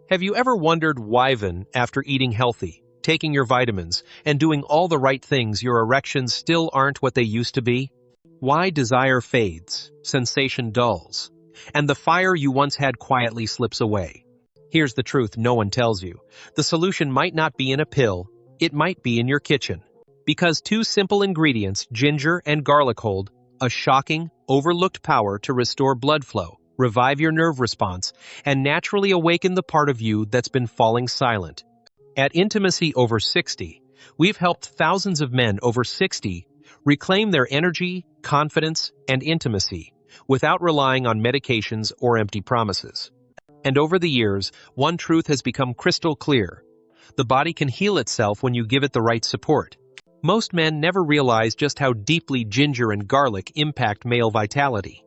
Have you ever wondered why then, after eating healthy, taking your vitamins, and doing all the right things, your erections still aren't what they used to be? Why desire fades, sensation dulls, and the fire you once had quietly slips away? Here's the truth no one tells you. The solution might not be in a pill, it might be in your kitchen. Because two simple ingredients, ginger and garlic, hold a shocking, overlooked power to restore blood flow, revive your nerve response, and naturally awaken the part of you that's been falling silent. At Intimacy Over 60, we've helped thousands of men over 60 reclaim their energy, confidence, and intimacy without relying on medications or empty promises. And over the years, one truth has become crystal clear. The body can heal itself when you give it the right support. Most men never realize just how deeply ginger and garlic impact male vitality.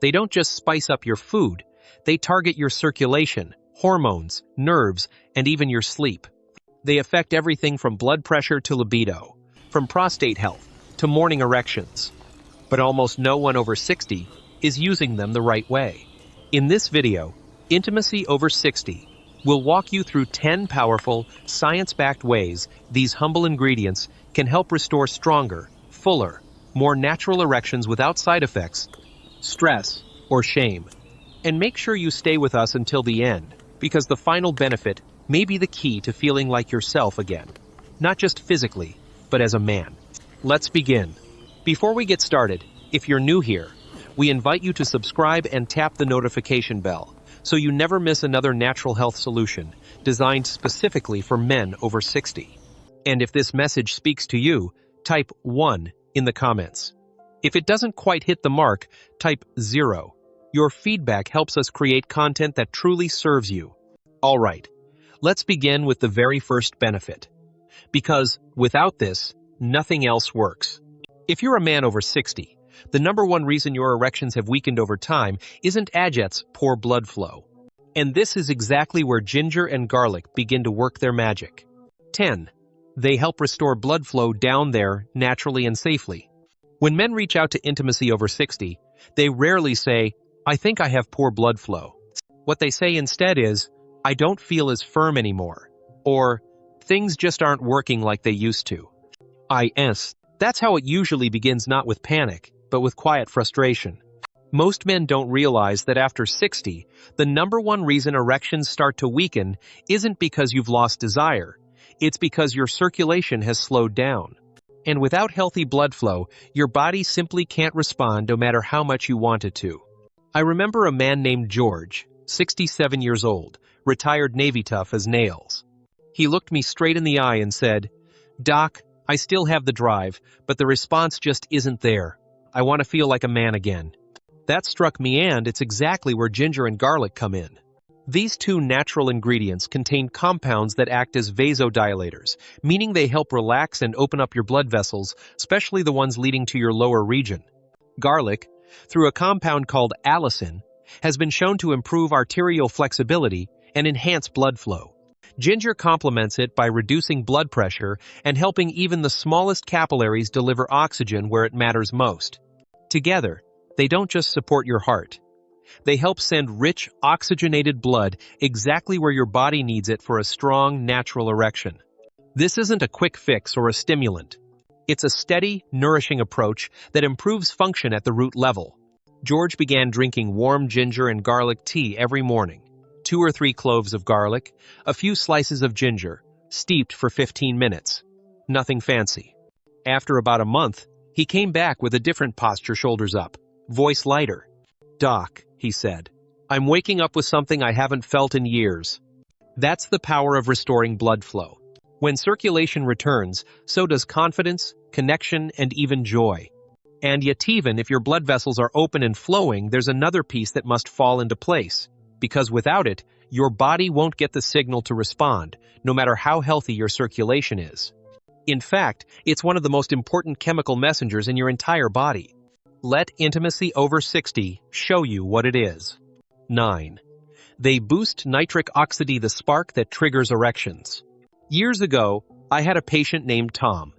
They don't just spice up your food, they target your circulation, hormones, nerves, and even your sleep. They affect everything from blood pressure to libido, from prostate health to morning erections. But almost no one over 60 is using them the right way. In this video, Intimacy Over 60 will walk you through 10 powerful, science-backed ways these humble ingredients can help restore stronger, fuller, more natural erections without side effects, stress, or shame. And make sure you stay with us until the end, because the final benefit may be the key to feeling like yourself again. Not just physically, but as a man. Let's begin. Before we get started, if you're new here, we invite you to subscribe and tap the notification bell so you never miss another natural health solution designed specifically for men over 60. And if this message speaks to you, type 1 in the comments. If it doesn't quite hit the mark, type 0. Your feedback helps us create content that truly serves you. All right, let's begin with the very first benefit. Because without this, nothing else works. If you're a man over 60, the number one reason your erections have weakened over time isn't Ajet's poor blood flow. And this is exactly where ginger and garlic begin to work their magic. 10. They help restore blood flow down there naturally and safely. When men reach out to Intimacy Over 60, they rarely say, "I think I have poor blood flow." What they say instead is, "I don't feel as firm anymore," or "Things just aren't working like they used to." That's how it usually begins, not with panic, but with quiet frustration. Most men don't realize that after 60, the number one reason erections start to weaken isn't because you've lost desire. It's because your circulation has slowed down. And without healthy blood flow, your body simply can't respond no matter how much you want it to. I remember a man named George, 67 years old, retired Navy tough as nails. He looked me straight in the eye and said, "Doc, I still have the drive, but the response just isn't there. I want to feel like a man again." That struck me, and it's exactly where ginger and garlic come in. These two natural ingredients contain compounds that act as vasodilators, meaning they help relax and open up your blood vessels, especially the ones leading to your lower region. Garlic, through a compound called allicin, has been shown to improve arterial flexibility and enhance blood flow. Ginger complements it by reducing blood pressure and helping even the smallest capillaries deliver oxygen where it matters most. Together, they don't just support your heart. They help send rich, oxygenated blood exactly where your body needs it for a strong, natural erection. This isn't a quick fix or a stimulant. It's a steady, nourishing approach that improves function at the root level. George began drinking warm ginger and garlic tea every morning. 2 or 3 cloves of garlic, a few slices of ginger, steeped for 15 minutes. Nothing fancy. After about a month, he came back with a different posture, shoulders up, voice lighter. "Doc," he said, "I'm waking up with something I haven't felt in years." That's the power of restoring blood flow. When circulation returns, so does confidence, connection, and even joy. And yet even if your blood vessels are open and flowing, there's another piece that must fall into place. Because without it, your body won't get the signal to respond, no matter how healthy your circulation is. In fact, it's one of the most important chemical messengers in your entire body. Let Intimacy Over 60 show you what it is. 9. They boost nitric oxide, the spark that triggers erections. Years ago, I had a patient named Tom.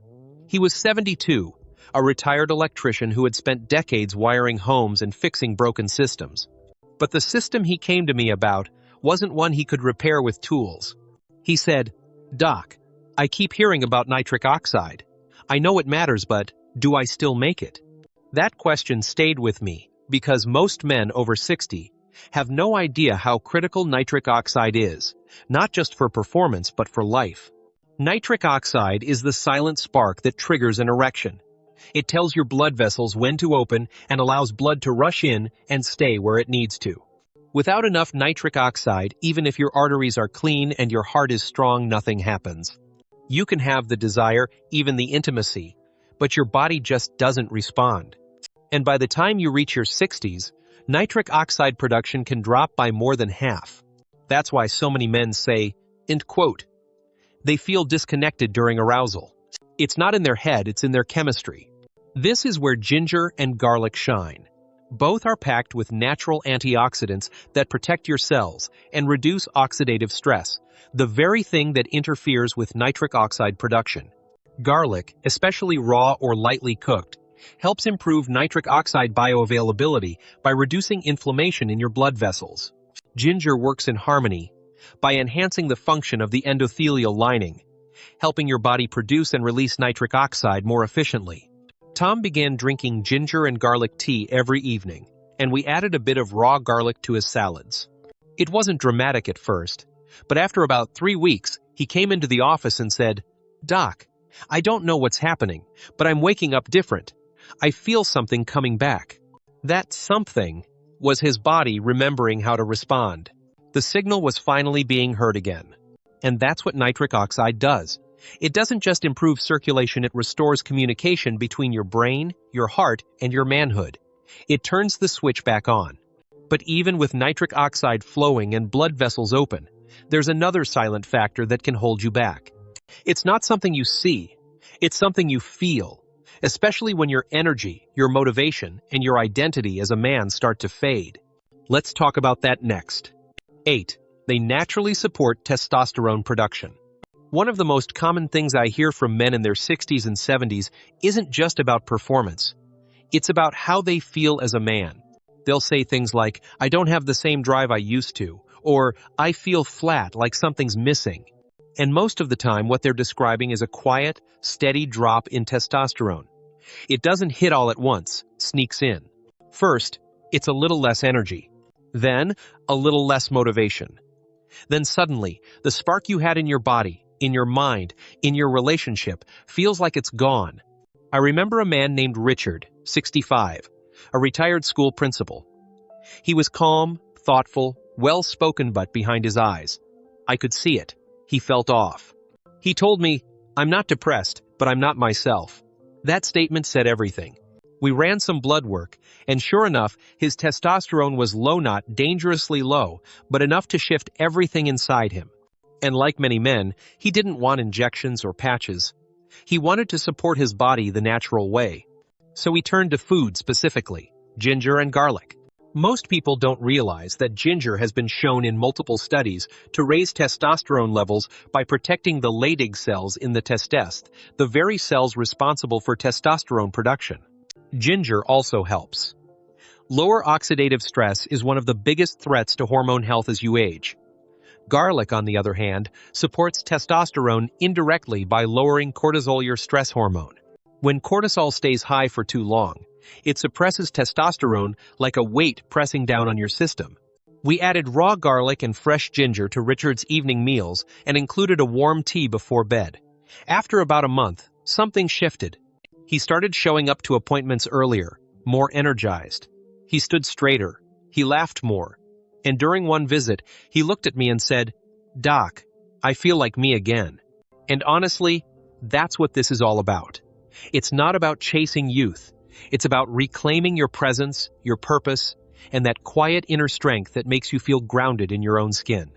He was 72, a retired electrician who had spent decades wiring homes and fixing broken systems. But the system he came to me about wasn't one he could repair with tools. He said, "Doc, I keep hearing about nitric oxide. I know it matters, but do I still make it?" That question stayed with me because most men over 60 have no idea how critical nitric oxide is, not just for performance but for life. Nitric oxide is the silent spark that triggers an erection. It tells your blood vessels when to open and allows blood to rush in and stay where it needs to. Without enough nitric oxide, even if your arteries are clean and your heart is strong, nothing happens. You can have the desire, even the intimacy, but your body just doesn't respond. And by the time you reach your 60s, nitric oxide production can drop by more than half. That's why so many men say, end quote, they feel disconnected during arousal. It's not in their head, it's in their chemistry. This is where ginger and garlic shine. Both are packed with natural antioxidants that protect your cells and reduce oxidative stress, the very thing that interferes with nitric oxide production. Garlic, especially raw or lightly cooked, helps improve nitric oxide bioavailability by reducing inflammation in your blood vessels. Ginger works in harmony by enhancing the function of the endothelial lining, helping your body produce and release nitric oxide more efficiently. Tom began drinking ginger and garlic tea every evening, and we added a bit of raw garlic to his salads. It wasn't dramatic at first, but after about 3 weeks, he came into the office and said, "Doc, I don't know what's happening, but I'm waking up different. I feel something coming back." That something was his body remembering how to respond. The signal was finally being heard again. And that's what nitric oxide does. It doesn't just improve circulation, it restores communication between your brain, your heart, and your manhood. It turns the switch back on. But even with nitric oxide flowing and blood vessels open, there's another silent factor that can hold you back. It's not something you see, it's something you feel, especially when your energy, your motivation, and your identity as a man start to fade. Let's talk about that next. 8. They naturally support testosterone production. One of the most common things I hear from men in their 60s and 70s isn't just about performance. It's about how they feel as a man. They'll say things like, "I don't have the same drive I used to," or "I feel flat, like something's missing." And most of the time, what they're describing is a quiet, steady drop in testosterone. It doesn't hit all at once, sneaks in. First, it's a little less energy. Then, a little less motivation. Then suddenly, the spark you had in your body, in your mind, in your relationship, feels like it's gone. I remember a man named Richard, 65, a retired school principal. He was calm, thoughtful, well-spoken, but behind his eyes, I could see it. He felt off. He told me, "I'm not depressed, but I'm not myself." That statement said everything. We ran some blood work, and sure enough, his testosterone was low, not dangerously low, but enough to shift everything inside him. And like many men, he didn't want injections or patches. He wanted to support his body the natural way. So he turned to food specifically, ginger and garlic. Most people don't realize that ginger has been shown in multiple studies to raise testosterone levels by protecting the Leydig cells in the testes, the very cells responsible for testosterone production. Ginger also helps. Lower oxidative stress is one of the biggest threats to hormone health as you age. Garlic, on the other hand, supports testosterone indirectly by lowering cortisol, your stress hormone. When cortisol stays high for too long, it suppresses testosterone like a weight pressing down on your system. We added raw garlic and fresh ginger to Richard's evening meals and included a warm tea before bed. After about a month, something shifted. He started showing up to appointments earlier, more energized. He stood straighter. He laughed more. And during one visit, he looked at me and said, "Doc, I feel like me again." And honestly, that's what this is all about. It's not about chasing youth. It's about reclaiming your presence, your purpose, and that quiet inner strength that makes you feel grounded in your own skin.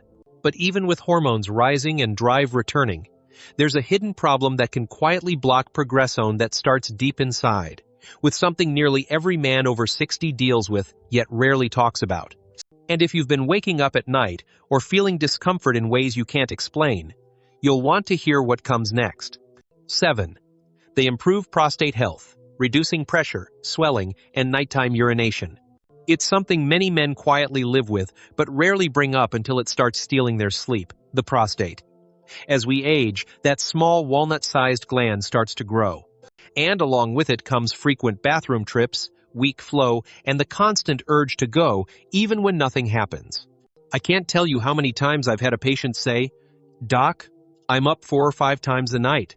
But even with hormones rising and drive returning, there's a hidden problem that can quietly block progesterone that starts deep inside, with something nearly every man over 60 deals with, yet rarely talks about. And if you've been waking up at night or feeling discomfort in ways you can't explain, you'll want to hear what comes next. 7. They improve prostate health, reducing pressure, swelling, and nighttime urination. It's something many men quietly live with, but rarely bring up until it starts stealing their sleep: the prostate. As we age, that small walnut-sized gland starts to grow. And along with it comes frequent bathroom trips, weak flow, and the constant urge to go, even when nothing happens. I can't tell you how many times I've had a patient say, "Doc, I'm up 4 or 5 times a night.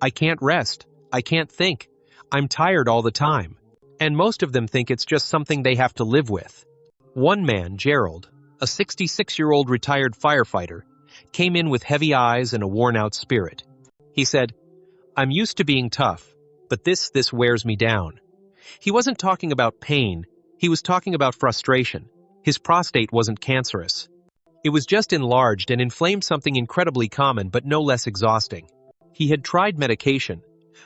I can't rest. I can't think. I'm tired all the time." And most of them think it's just something they have to live with. One man, Gerald, a 66-year-old retired firefighter, came in with heavy eyes and a worn-out spirit. He said, "I'm used to being tough, but this wears me down." He wasn't talking about pain. He was talking about frustration. His prostate wasn't cancerous. It was just enlarged and inflamed, something incredibly common but no less exhausting. He had tried medication,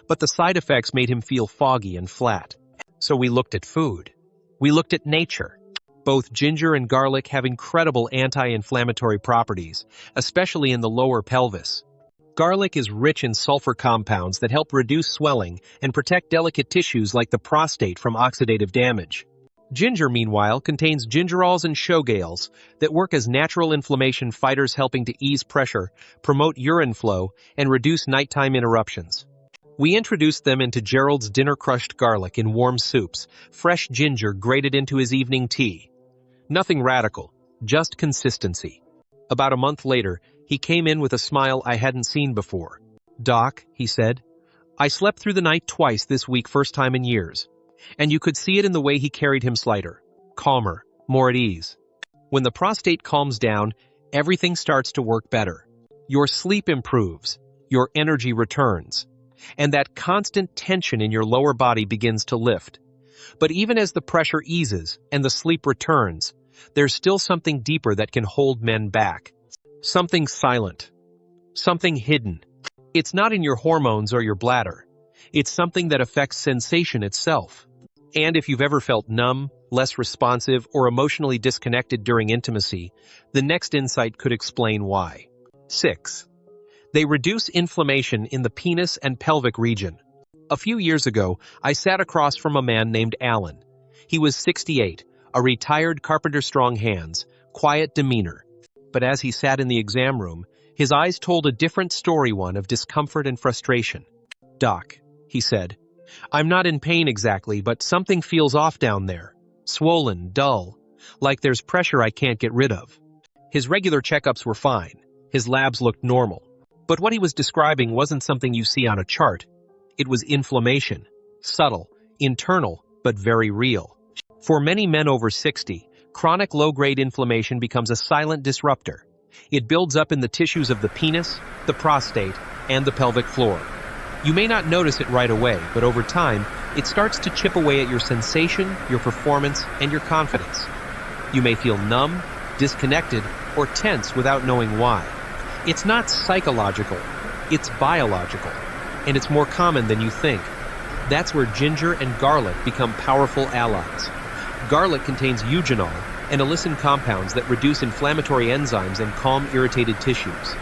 but the side effects made him feel foggy and flat. So we looked at food. We looked at nature. Both ginger and garlic have incredible anti-inflammatory properties, especially in the lower pelvis. Garlic is rich in sulfur compounds that help reduce swelling and protect delicate tissues like the prostate from oxidative damage. Ginger, meanwhile, contains gingerols and showgales that work as natural inflammation fighters, helping to ease pressure, promote urine flow, and reduce nighttime interruptions. We introduced them into Gerald's dinner: crushed garlic in warm soups, fresh ginger grated into his evening tea. Nothing radical, just consistency. About a month later, he came in with a smile I hadn't seen before. "Doc," he said, "I slept through the night twice this week, first time in years." And you could see it in the way he carried him: lighter, calmer, more at ease. When the prostate calms down, everything starts to work better. Your sleep improves, your energy returns, and that constant tension in your lower body begins to lift. But even as the pressure eases and the sleep returns, there's still something deeper that can hold men back. Something silent. Something hidden. It's not in your hormones or your bladder. It's something that affects sensation itself. And if you've ever felt numb, less responsive, or emotionally disconnected during intimacy, the next insight could explain why. 6. They reduce inflammation in the penis and pelvic region. A few years ago, I sat across from a man named Alan. He was 68, a retired carpenter, strong hands, quiet demeanor. But as he sat in the exam room, his eyes told a different story, one of discomfort and frustration. "Doc," he said, "I'm not in pain exactly, but something feels off down there. Swollen, dull, like there's pressure I can't get rid of." His regular checkups were fine. His labs looked normal. But what he was describing wasn't something you see on a chart. It was inflammation. Subtle, internal, but very real. For many men over 60, chronic low-grade inflammation becomes a silent disruptor. It builds up in the tissues of the penis, the prostate, and the pelvic floor. You may not notice it right away, but over time, it starts to chip away at your sensation, your performance, and your confidence. You may feel numb, disconnected, or tense without knowing why. It's not psychological, it's biological, and it's more common than you think. That's where ginger and garlic become powerful allies. Garlic contains eugenol and allicin compounds that reduce inflammatory enzymes and calm irritated tissues.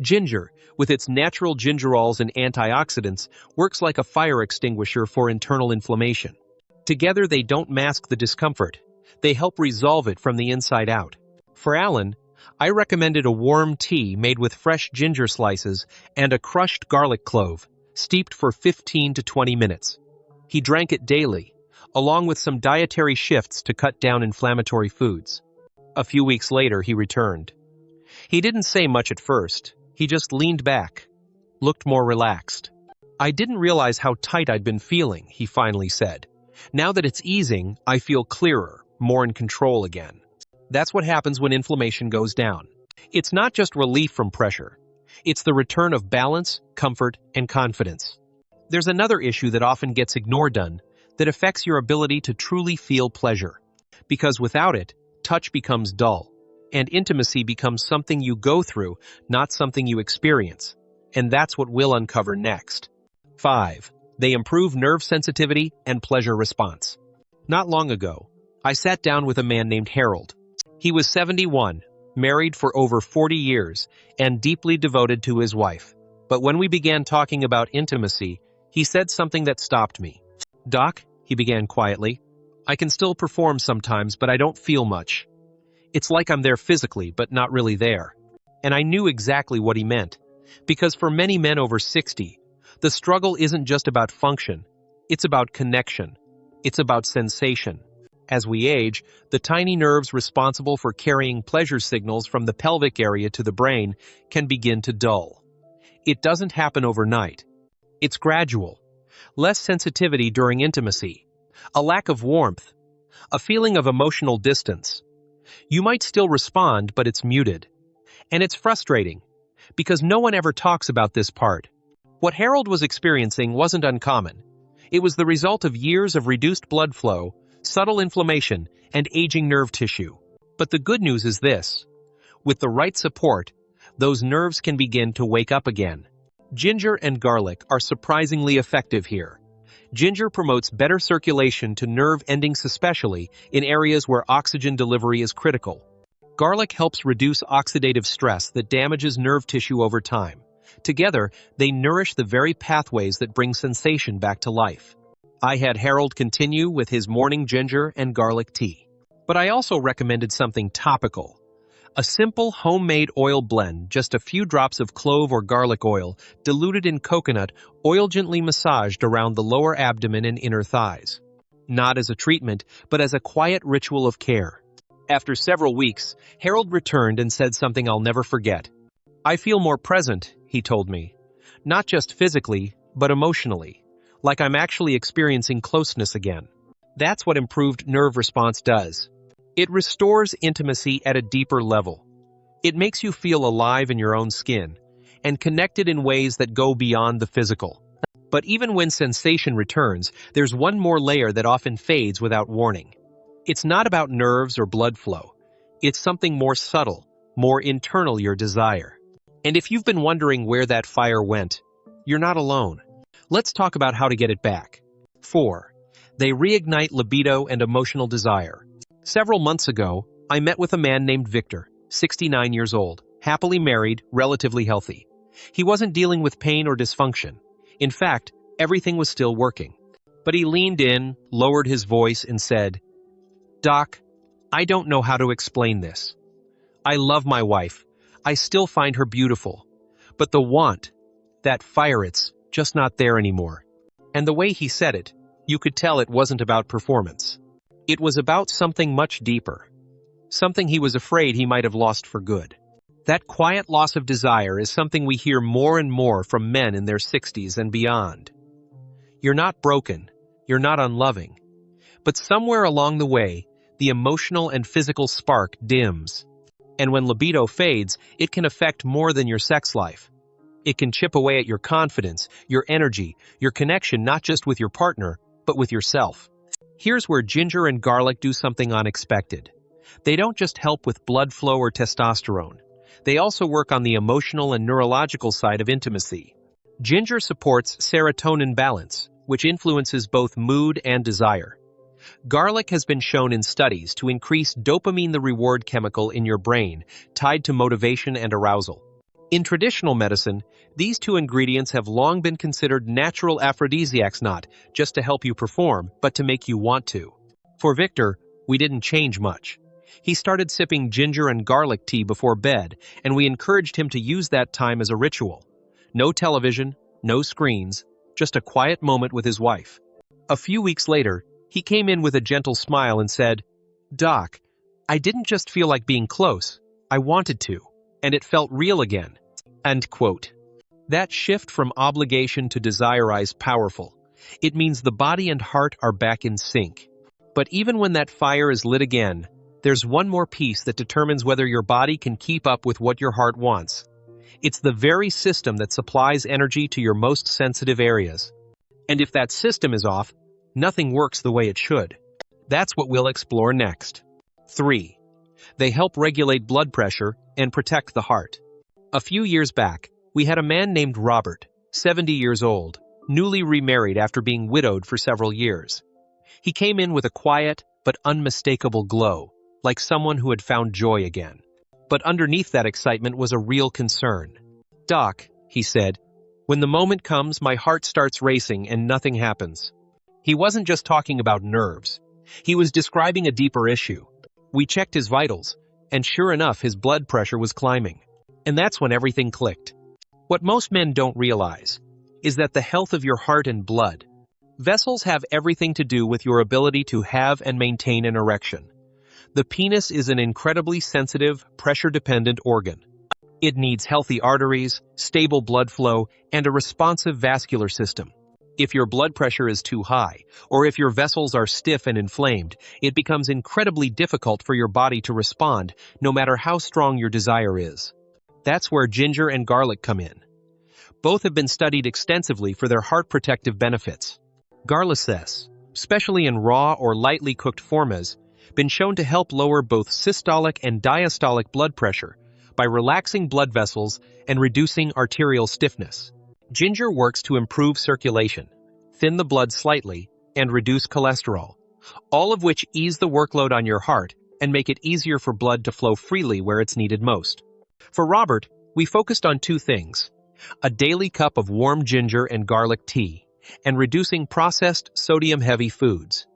Ginger, with its natural gingerols and antioxidants, works like a fire extinguisher for internal inflammation. Together, they don't mask the discomfort. They help resolve it from the inside out. For Alan, I recommended a warm tea made with fresh ginger slices and a crushed garlic clove, steeped for 15 to 20 minutes. He drank it daily, along with some dietary shifts to cut down inflammatory foods. A few weeks later, he returned. He didn't say much at first. He just leaned back, looked more relaxed. "I didn't realize how tight I'd been feeling," he finally said. "Now that it's easing, I feel clearer, more in control again." That's what happens when inflammation goes down. It's not just relief from pressure. It's the return of balance, comfort, and confidence. There's another issue that often gets ignored that affects your ability to truly feel pleasure. Because without it, touch becomes dull, and intimacy becomes something you go through, not something you experience. And that's what we'll uncover next. 5. They improve nerve sensitivity and pleasure response. Not long ago, I sat down with a man named Harold. He was 71, married for over 40 years, and deeply devoted to his wife. But when we began talking about intimacy, he said something that stopped me. "Doc," he began quietly, I can still perform sometimes, but I don't feel much. It's like I'm there physically, but not really there. And I knew exactly what he meant. Because for many men over 60, the struggle isn't just about function. It's about connection. It's about sensation. As we age, the tiny nerves responsible for carrying pleasure signals from the pelvic area to the brain can begin to dull. It doesn't happen overnight. It's gradual. Less sensitivity during intimacy, a lack of warmth, a feeling of emotional distance. You might still respond, but it's muted. And it's frustrating, because no one ever talks about this part. What Harold was experiencing wasn't uncommon. It was the result of years of reduced blood flow, subtle inflammation, and aging nerve tissue. But the good news is this. With the right support, those nerves can begin to wake up again. Ginger and garlic are surprisingly effective here. Ginger promotes better circulation to nerve endings, especially in areas where oxygen delivery is critical. Garlic helps reduce oxidative stress that damages nerve tissue over time. Together, they nourish the very pathways that bring sensation back to life. I had Harold continue with his morning ginger and garlic tea. But I also recommended something topical. A simple homemade oil blend, just a few drops of clove or garlic oil, diluted in coconut, oil gently massaged around the lower abdomen and inner thighs. Not as a treatment, but as a quiet ritual of care. After several weeks, Harold returned and said something I'll never forget. "I feel more present," he told me. "Not just physically, but emotionally. Like I'm actually experiencing closeness again." That's what improved nerve response does. It restores intimacy at a deeper level. It makes you feel alive in your own skin, and connected in ways that go beyond the physical. But even when sensation returns, there's one more layer that often fades without warning. It's not about nerves or blood flow. It's something more subtle, more internal, your desire. And if you've been wondering where that fire went, you're not alone. Let's talk about how to get it back. 4. They reignite libido and emotional desire. Several months ago, I met with a man named Victor, 69 years old, happily married, relatively healthy. He wasn't dealing with pain or dysfunction. In fact, everything was still working. But he leaned in, lowered his voice, and said, "Doc, I don't know how to explain this. I love my wife. I still find her beautiful. But the want, that fire, it's just not there anymore." And the way he said it, you could tell it wasn't about performance. It was about something much deeper. Something he was afraid he might have lost for good. That quiet loss of desire is something we hear more and more from men in their 60s and beyond. You're not broken. You're not unloving. But somewhere along the way, the emotional and physical spark dims. And when libido fades, it can affect more than your sex life. It can chip away at your confidence, your energy, your connection not just with your partner, but with yourself. Here's where ginger and garlic do something unexpected. They don't just help with blood flow or testosterone. They also work on the emotional and neurological side of intimacy. Ginger supports serotonin balance, which influences both mood and desire. Garlic has been shown in studies to increase dopamine, the reward chemical in your brain, tied to motivation and arousal. In traditional medicine, these two ingredients have long been considered natural aphrodisiacs, not just to help you perform, but to make you want to. For Victor, we didn't change much. He started sipping ginger and garlic tea before bed, and we encouraged him to use that time as a ritual. No television, no screens, just a quiet moment with his wife. A few weeks later, he came in with a gentle smile and said, "Doc, I didn't just feel like being close, I wanted to, and it felt real again." End quote. That shift from obligation to desire is powerful. It means the body and heart are back in sync. But even when that fire is lit again, there's one more piece that determines whether your body can keep up with what your heart wants. It's the very system that supplies energy to your most sensitive areas. And if that system is off, nothing works the way it should. That's what we'll explore next. 3. They help regulate blood pressure and protect the heart. A few years back, we had a man named Robert, 70 years old, newly remarried after being widowed for several years. He came in with a quiet but unmistakable glow, like someone who had found joy again. But underneath that excitement was a real concern. "Doc," he said, "when the moment comes, my heart starts racing and nothing happens." He wasn't just talking about nerves. He was describing a deeper issue. We checked his vitals, and sure enough, his blood pressure was climbing. And that's when everything clicked. What most men don't realize is that the health of your heart and blood vessels have everything to do with your ability to have and maintain an erection. The penis is an incredibly sensitive, pressure-dependent organ. It needs healthy arteries, stable blood flow, and a responsive vascular system. If your blood pressure is too high, or if your vessels are stiff and inflamed, it becomes incredibly difficult for your body to respond, no matter how strong your desire is. That's where ginger and garlic come in. Both have been studied extensively for their heart protective benefits. Garlic has, especially in raw or lightly cooked formas, been shown to help lower both systolic and diastolic blood pressure by relaxing blood vessels and reducing arterial stiffness. Ginger works to improve circulation, thin the blood slightly, and reduce cholesterol, all of which ease the workload on your heart and make it easier for blood to flow freely where it's needed most. For Robert, we focused on two things: a daily cup of warm ginger and garlic tea, and reducing processed sodium-heavy foods.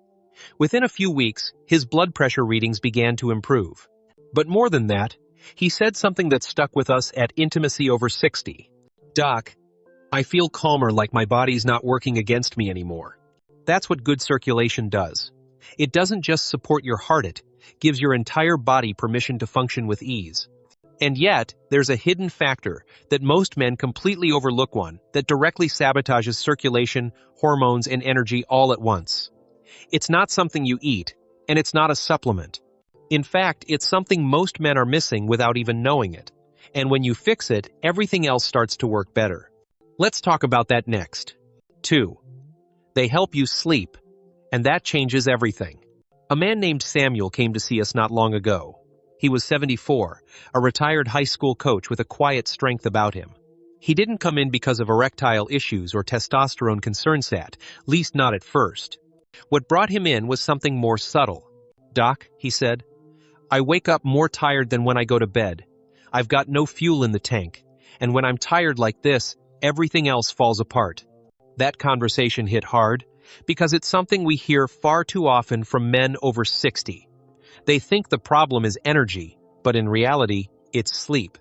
Within a few weeks, his blood pressure readings began to improve. But more than that, he said something that stuck with us at Intimacy Over 60. "Doc, I feel calmer, like my body's not working against me anymore." That's what good circulation does. It doesn't just support your heart, it gives your entire body permission to function with ease. And yet, there's a hidden factor that most men completely overlook, one that directly sabotages circulation, hormones, and energy all at once. It's not something you eat, and it's not a supplement. In fact, it's something most men are missing without even knowing it. And when you fix it, everything else starts to work better. Let's talk about that next. 2. They help you sleep, and that changes everything. A man named Samuel came to see us not long ago. He was 74, a retired high school coach with a quiet strength about him. He didn't come in because of erectile issues or testosterone concerns, at least not at first. What brought him in was something more subtle. "Doc," he said, "I wake up more tired than when I go to bed. I've got no fuel in the tank, and when I'm tired like this, everything else falls apart." That conversation hit hard because it's something we hear far too often from men over 60. They think the problem is energy, but in reality, it's sleep.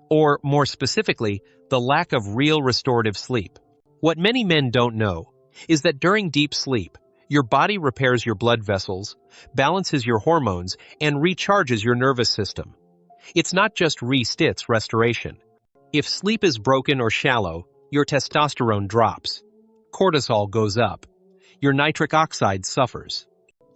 Or, more specifically, the lack of real restorative sleep. What many men don't know is that during deep sleep, your body repairs your blood vessels, balances your hormones, and recharges your nervous system. It's not just it's restoration. If sleep is broken or shallow, your testosterone drops, cortisol goes up, your nitric oxide suffers,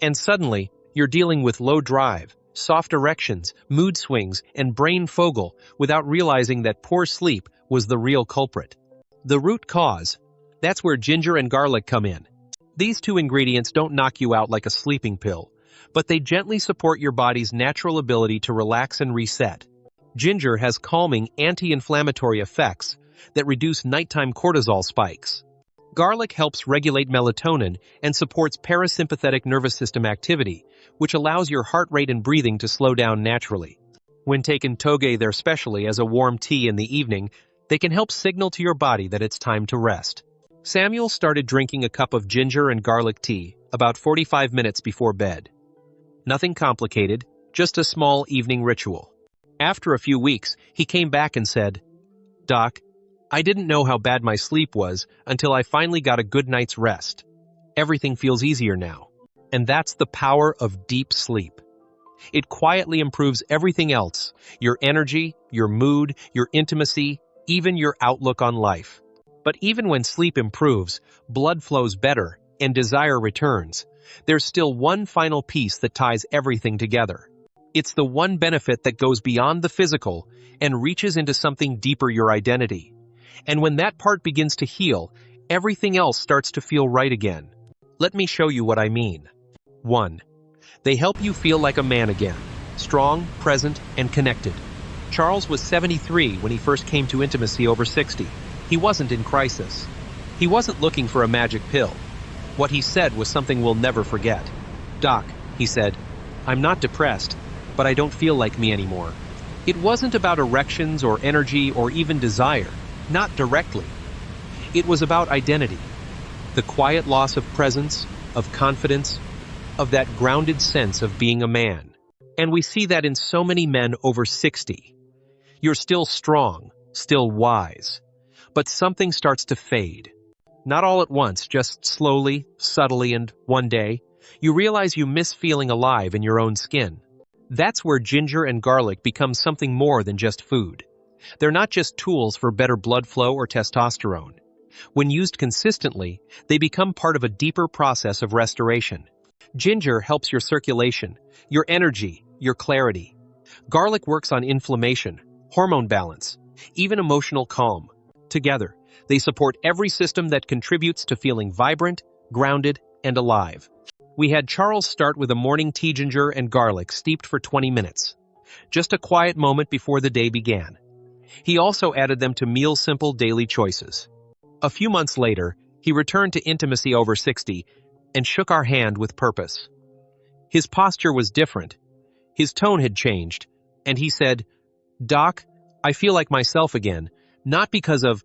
and suddenly you're dealing with low drive, soft erections, mood swings, and brain foggle without realizing that poor sleep was the real culprit. The root cause, that's where ginger and garlic come in. These two ingredients don't knock you out like a sleeping pill, but they gently support your body's natural ability to relax and reset. Ginger has calming, anti-inflammatory effects that reduce nighttime cortisol spikes. Garlic helps regulate melatonin and supports parasympathetic nervous system activity, which allows your heart rate and breathing to slow down naturally. When taken together, especially as a warm tea in the evening, they can help signal to your body that it's time to rest. Samuel started drinking a cup of ginger and garlic tea about 45 minutes before bed. Nothing complicated, just a small evening ritual. After a few weeks, he came back and said, "Doc, I didn't know how bad my sleep was until I finally got a good night's rest. Everything feels easier now." And that's the power of deep sleep. It quietly improves everything else: your energy, your mood, your intimacy, even your outlook on life. But even when sleep improves, blood flows better, and desire returns, there's still one final piece that ties everything together. It's the one benefit that goes beyond the physical and reaches into something deeper: your identity. And when that part begins to heal, everything else starts to feel right again. Let me show you what I mean. 1. They help you feel like a man again, strong, present, and connected. Charles was 73 when he first came to Intimacy Over 60. He wasn't in crisis. He wasn't looking for a magic pill. What he said was something we'll never forget. "Doc," he said, "I'm not depressed, but I don't feel like me anymore." It wasn't about erections or energy or even desire, not directly. It was about identity. The quiet loss of presence, of confidence, of that grounded sense of being a man. And we see that in so many men over 60. You're still strong, still wise, but something starts to fade. Not all at once, just slowly, subtly, and one day, you realize you miss feeling alive in your own skin. That's where ginger and garlic become something more than just food. They're not just tools for better blood flow or testosterone. When used consistently, they become part of a deeper process of restoration. Ginger helps your circulation, your energy, your clarity. Garlic works on inflammation, hormone balance, even emotional calm. Together, they support every system that contributes to feeling vibrant, grounded, and alive. We had Charles start with a morning tea ginger and garlic steeped for 20 minutes. Just a quiet moment before the day began. He also added them to meal simple daily choices. A few months later, he returned to Intimacy Over 60 and shook our hand with purpose. His posture was different. His tone had changed, and he said, "Doc, I feel like myself again, not because of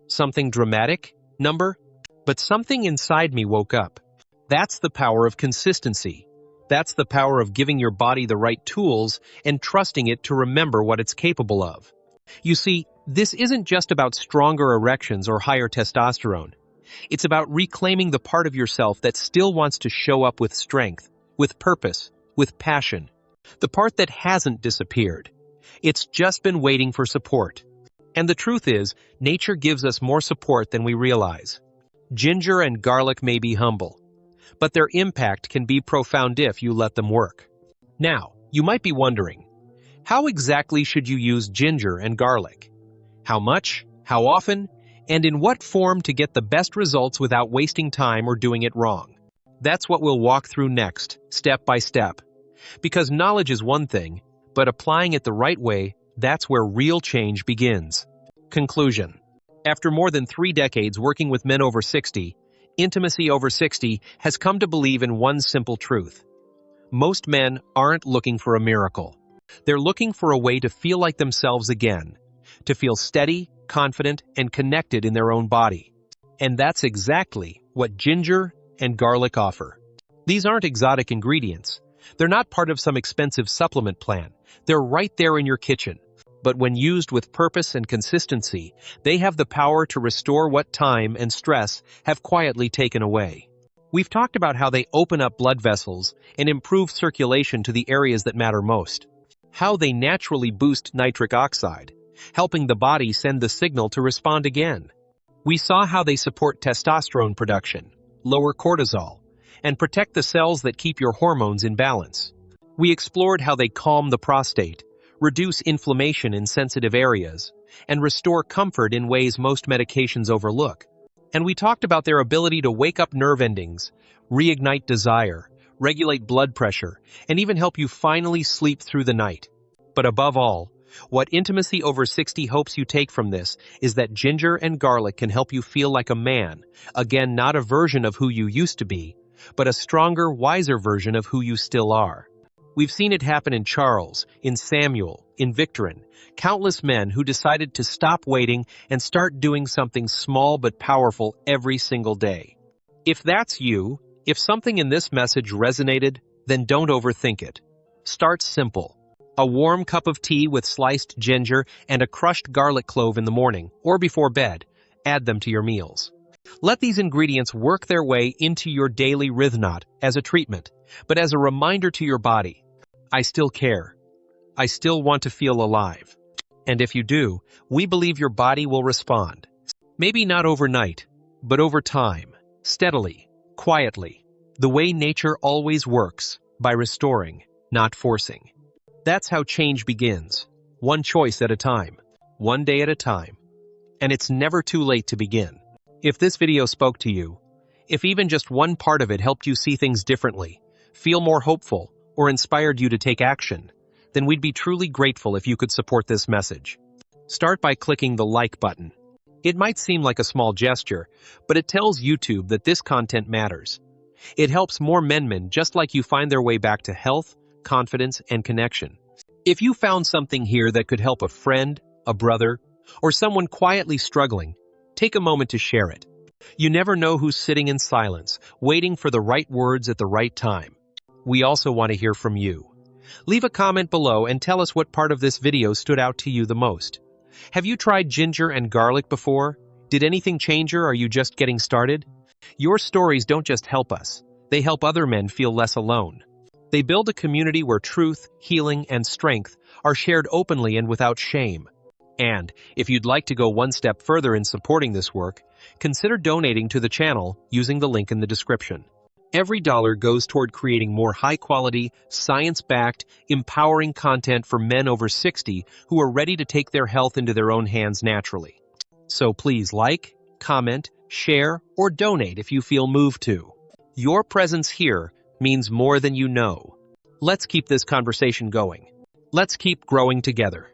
something dramatic, but something inside me woke up." That's the power of consistency. That's the power of giving your body the right tools and trusting it to remember what it's capable of. You see, this isn't just about stronger erections or higher testosterone. It's about reclaiming the part of yourself that still wants to show up with strength, with purpose, with passion. The part that hasn't disappeared. It's just been waiting for support. And the truth is, nature gives us more support than we realize. Ginger and garlic may be humble, but their impact can be profound if you let them work. Now, you might be wondering, how exactly should you use ginger and garlic? How much? How often? And in what form to get the best results without wasting time or doing it wrong? That's what we'll walk through next, step by step. Because knowledge is one thing, but applying it the right way, that's where real change begins. Conclusion. After more than 3 decades working with men over 60, Intimacy Over 60 has come to believe in one simple truth. Most men aren't looking for a miracle. They're looking for a way to feel like themselves again, to feel steady, confident, and connected in their own body. And that's exactly what ginger and garlic offer. These aren't exotic ingredients. They're not part of some expensive supplement plan. They're right there in your kitchen. But when used with purpose and consistency, they have the power to restore what time and stress have quietly taken away. We've talked about how they open up blood vessels and improve circulation to the areas that matter most. How they naturally boost nitric oxide, helping the body send the signal to respond again. We saw how they support testosterone production, lower cortisol, and protect the cells that keep your hormones in balance. We explored how they calm the prostate, reduce inflammation in sensitive areas, and restore comfort in ways most medications overlook. And we talked about their ability to wake up nerve endings, reignite desire, regulate blood pressure, and even help you finally sleep through the night. But above all, what Intimacy Over 60 hopes you take from this is that ginger and garlic can help you feel like a man, again, not a version of who you used to be, but a stronger, wiser version of who you still are. We've seen it happen in Charles, in Samuel, in Victorin, countless men who decided to stop waiting and start doing something small but powerful every single day. If that's you, if something in this message resonated, then don't overthink it. Start simple. A warm cup of tea with sliced ginger and a crushed garlic clove in the morning or before bed. Add them to your meals. Let these ingredients work their way into your daily rhythm, not as a treatment, but as a reminder to your body. I still care. I still want to feel alive. And if you do, we believe your body will respond. Maybe not overnight, but over time, steadily, quietly, the way nature always works, by restoring, not forcing. That's how change begins, one choice at a time, one day at a time. And it's never too late to begin. If this video spoke to you, if even just one part of it helped you see things differently, feel more hopeful, or inspired you to take action, then we'd be truly grateful if you could support this message. Start by clicking the like button. It might seem like a small gesture, but it tells YouTube that this content matters. It helps more men just like you find their way back to health, confidence, and connection. If you found something here that could help a friend, a brother, or someone quietly struggling, take a moment to share it. You never know who's sitting in silence, waiting for the right words at the right time. We also want to hear from you. Leave a comment below and tell us what part of this video stood out to you the most. Have you tried ginger and garlic before? Did anything change or are you just getting started? Your stories don't just help us. They help other men feel less alone. They build a community where truth, healing, and strength are shared openly and without shame. And if you'd like to go one step further in supporting this work, consider donating to the channel using the link in the description. Every dollar goes toward creating more high-quality, science-backed, empowering content for men over 60 who are ready to take their health into their own hands naturally. So please like, comment, share, or donate if you feel moved to. Your presence here means more than you know. Let's keep this conversation going. Let's keep growing together.